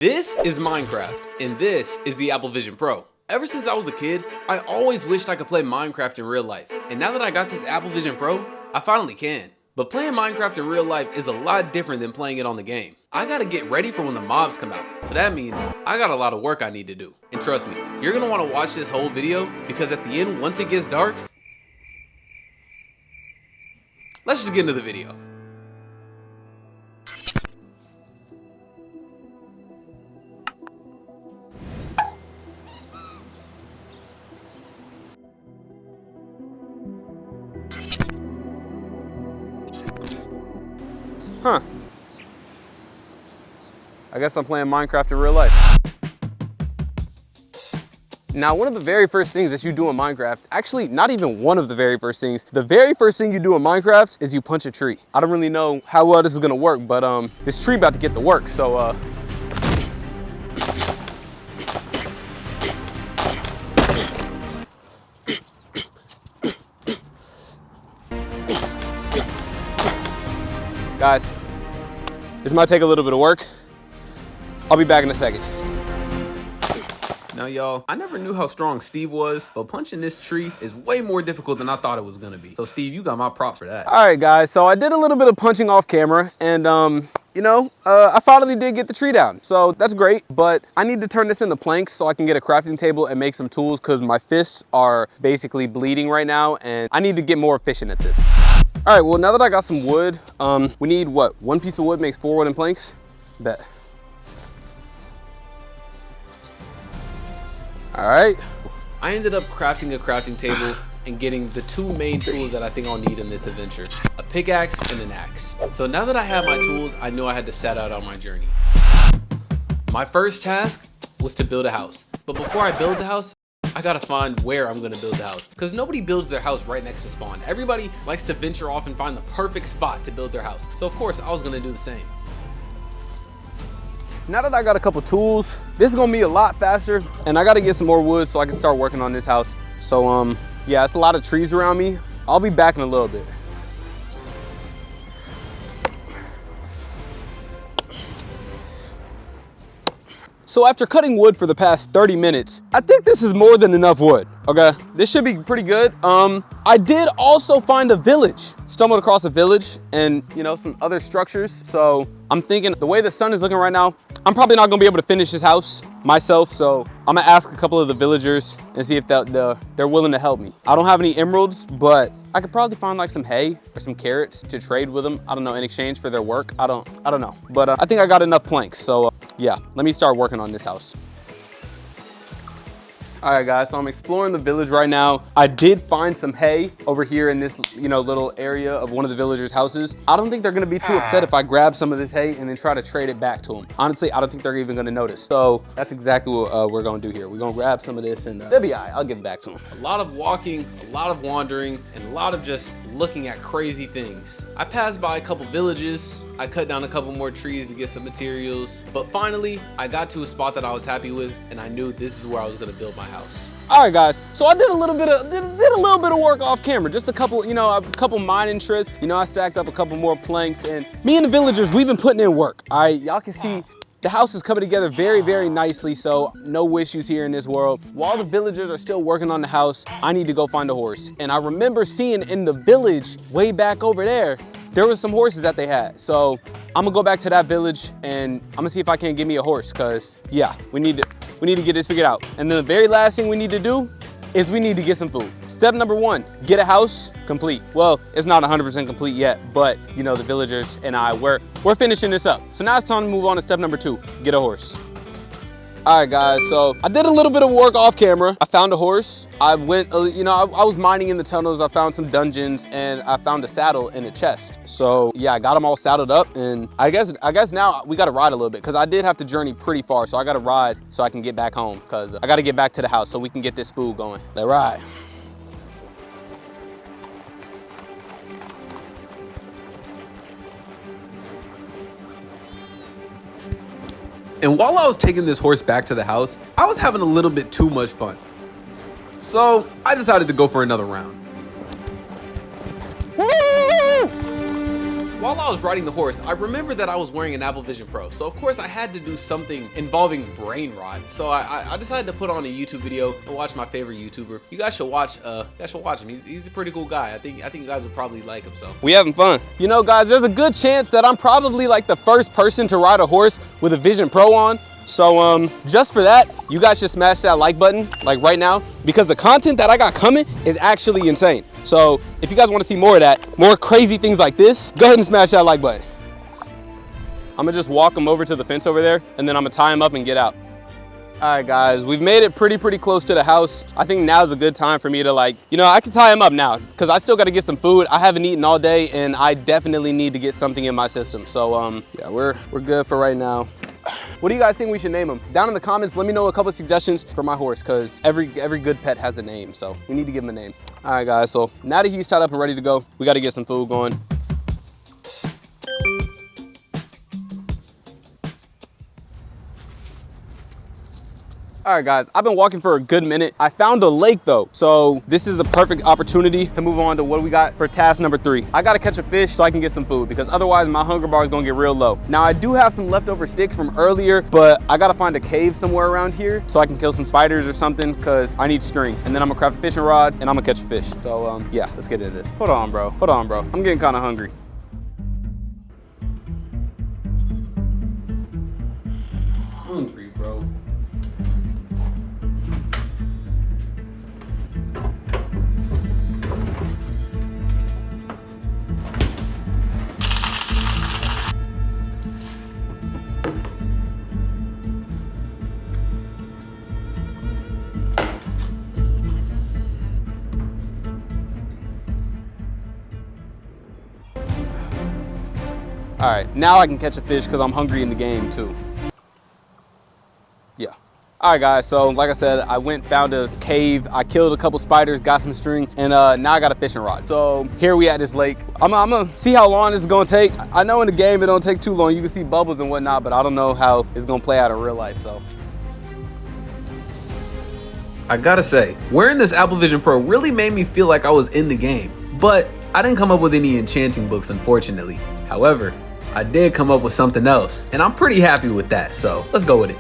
This is Minecraft, and this is the Apple Vision Pro. Ever since I was a kid, I always wished I could play Minecraft in real life. And now that I got this Apple Vision Pro, I finally can. But playing Minecraft in real life is a lot different than playing it on the game. I gotta get ready for when the mobs come out. So that means I got a lot of work I need to do. And trust me, you're gonna wanna watch this whole video because at the end, once it gets dark, let's just get into the video. Huh. I guess I'm playing Minecraft in real life. Now, one of the very first things that you do in Minecraft, actually not even one of the very first things, the very first thing you do in Minecraft is you punch a tree. I don't really know how well this is gonna work, but this tree about to get to work, so guys, this might take a little bit of work. I'll be back in a second. Now y'all, I never knew how strong Steve was, but punching this tree is way more difficult than I thought it was gonna be. So Steve, you got my props for that. All right guys, so I did a little bit of punching off camera and I finally did get the tree down. So that's great, but I need to turn this into planks so I can get a crafting table and make some tools because my fists are basically bleeding right now and I need to get more efficient at this. All right, well, now that I got some wood, we need what? One piece of wood makes 4 wooden planks? Bet. All right. I ended up crafting a crafting table and getting the 2 main tools that I think I'll need in this adventure, a pickaxe and an axe. So now that I have my tools, I knew I had to set out on my journey. My first task was to build a house. But before I build the house, I gotta find where I'm gonna build the house because nobody builds their house right next to spawn. Everybody likes to venture off and find the perfect spot to build their house. So of course I was gonna do the same. Now that I got a couple tools, this is gonna be a lot faster and I gotta get some more wood so I can start working on this house. So yeah, it's a lot of trees around me. I'll be back in a little bit. So after cutting wood for the past 30 minutes, I think this is more than enough wood, okay? This should be pretty good. I did also find a village. Stumbled across a village and, some other structures. So I'm thinking the way the sun is looking right now, I'm probably not gonna be able to finish this house myself. So I'm gonna ask a couple of the villagers and see if they're willing to help me. I don't have any emeralds, but I could probably find like some hay or some carrots to trade with them. I don't know, in exchange for their work. I don't know. But I think I got enough planks. So yeah, let me start working on this house. All right guys, so I'm exploring the village right now. I did find some hay over here in this, little area of one of the villagers' houses. I don't think they're gonna be too upset if I grab some of this hay and then try to trade it back to them. Honestly, I don't think they're even gonna notice. So that's exactly what we're gonna do here. We're gonna grab some of this and they'll be all right. I'll give it back to them. A lot of walking, a lot of wandering, and a lot of just looking at crazy things. I passed by a couple villages. I cut down a couple more trees to get some materials. But finally, I got to a spot that I was happy with and I knew this is where I was gonna build my house. All right guys, so I did a little bit of work off camera, just a couple, a couple mining trips. I stacked up a couple more planks and me and the villagers, we've been putting in work. All right, y'all can see the house is coming together very, very nicely, so no issues here in this world. While the villagers are still working on the house, I need to go find a horse. And I remember seeing in the village way back over there was some horses that they had. So I'm gonna go back to that village and I'm gonna see if I can get me a horse, cause yeah, we need to get this figured out. And then the very last thing we need to do is we need to get some food. Step number 1, get a house complete. Well, it's not 100% complete yet, but the villagers and I, we're finishing this up. So now it's time to move on to step number 2, get a horse. All right guys, so I did a little bit of work off camera. I found a horse. I went, I was mining in the tunnels. I found some dungeons and I found a saddle and a chest. So yeah, I got them all saddled up and I guess now we gotta ride a little bit because I did have to journey pretty far. So I gotta ride so I can get back home because I gotta get back to the house so we can get this food going. Let's ride. And while I was taking this horse back to the house, I was having a little bit too much fun. So I decided to go for another round. Woo! While I was riding the horse, I remembered that I was wearing an Apple Vision Pro, so of course I had to do something involving brain rot. So I decided to put on a YouTube video and watch my favorite YouTuber. You guys should watch him. He's a pretty cool guy. I think you guys would probably like him. So we having fun. You know, guys, there's a good chance that I'm probably like the first person to ride a horse with a Vision Pro on. So just for that, you guys should smash that like button like right now, because the content that I got coming is actually insane. So if you guys want to see more of that, more crazy things like this, go ahead and smash that like button. I'm gonna just walk him over to the fence over there, and then I'm gonna tie him up and get out. All right, guys, we've made it pretty close to the house. I think now's a good time for me to, like, you know, I can tie him up now because I still got to get some food. I haven't eaten all day, and I definitely need to get something in my system. So yeah, we're good for right now. What do you guys think we should name him? Down in the comments, let me know a couple of suggestions for my horse, because every good pet has a name, so we need to give him a name. All right, guys, so now that he's tied up and ready to go, we got to get some food going. All right, guys, I've been walking for a good minute. I found a lake though, so this is a perfect opportunity to move on to what we got for task number 3. I gotta catch a fish so I can get some food, because otherwise my hunger bar is gonna get real low. Now, I do have some leftover sticks from earlier, but I gotta find a cave somewhere around here so I can kill some spiders or something, because I need string. And then I'm gonna craft a fishing rod and I'm gonna catch a fish. So yeah, let's get into this. Hold on, bro. I'm getting kind of hungry. Hungry, bro. All right, now I can catch a fish because I'm hungry in the game too. Yeah. All right, guys, so like I said, I went, found a cave, I killed a couple spiders, got some string, and now I got a fishing rod. So here we at this lake. I'm gonna see how long this is gonna take. I know in the game it don't take too long. You can see bubbles and whatnot, but I don't know how it's gonna play out in real life, so. I gotta say, wearing this Apple Vision Pro really made me feel like I was in the game, but I didn't come up with any enchanting books, unfortunately. However, I did come up with something else, and I'm pretty happy with that, so let's go with it.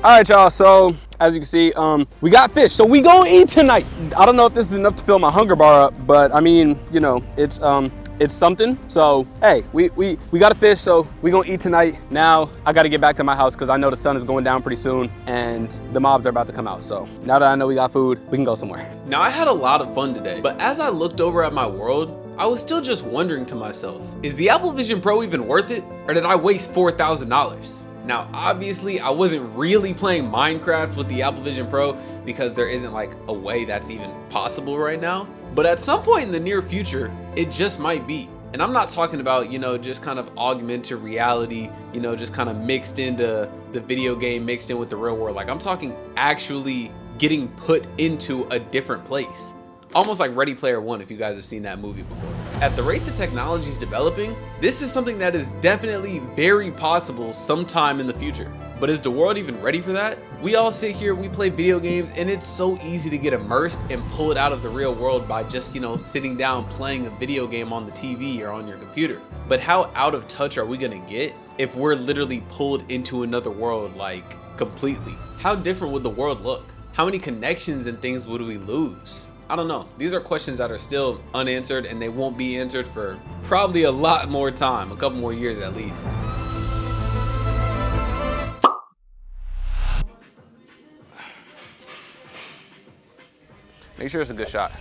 All right, y'all, so as you can see, we got fish, so we gonna eat tonight. I don't know if this is enough to fill my hunger bar up, but I mean, you know, it's something. So hey, we got a fish, so we gonna eat tonight. Now I gotta get back to my house because I know the sun is going down pretty soon and the mobs are about to come out. So now that I know we got food, we can go somewhere. Now, I had a lot of fun today, but as I looked over at my world, I was still just wondering to myself, is the Apple Vision Pro even worth it, or did I waste $4,000? Now, obviously, I wasn't really playing Minecraft with the Apple Vision Pro because there isn't like a way that's even possible right now. But at some point in the near future, it just might be. And I'm not talking about, you know, just kind of augmented reality, you know, just kind of mixed into the video game, mixed in with the real world. Like, I'm talking actually getting put into a different place. Almost like Ready Player One, if you guys have seen that movie before. At the rate the technology is developing, this is something that is definitely very possible sometime in the future. But is the world even ready for that? We all sit here, we play video games, and it's so easy to get immersed and pull it out of the real world by just, you know, sitting down playing a video game on the TV or on your computer. But how out of touch are we gonna get if we're literally pulled into another world, like, completely? How different would the world look? How many connections and things would we lose? I don't know. These are questions that are still unanswered, and they won't be answered for probably a lot more time, a couple more years at least. Make sure it's a good shot.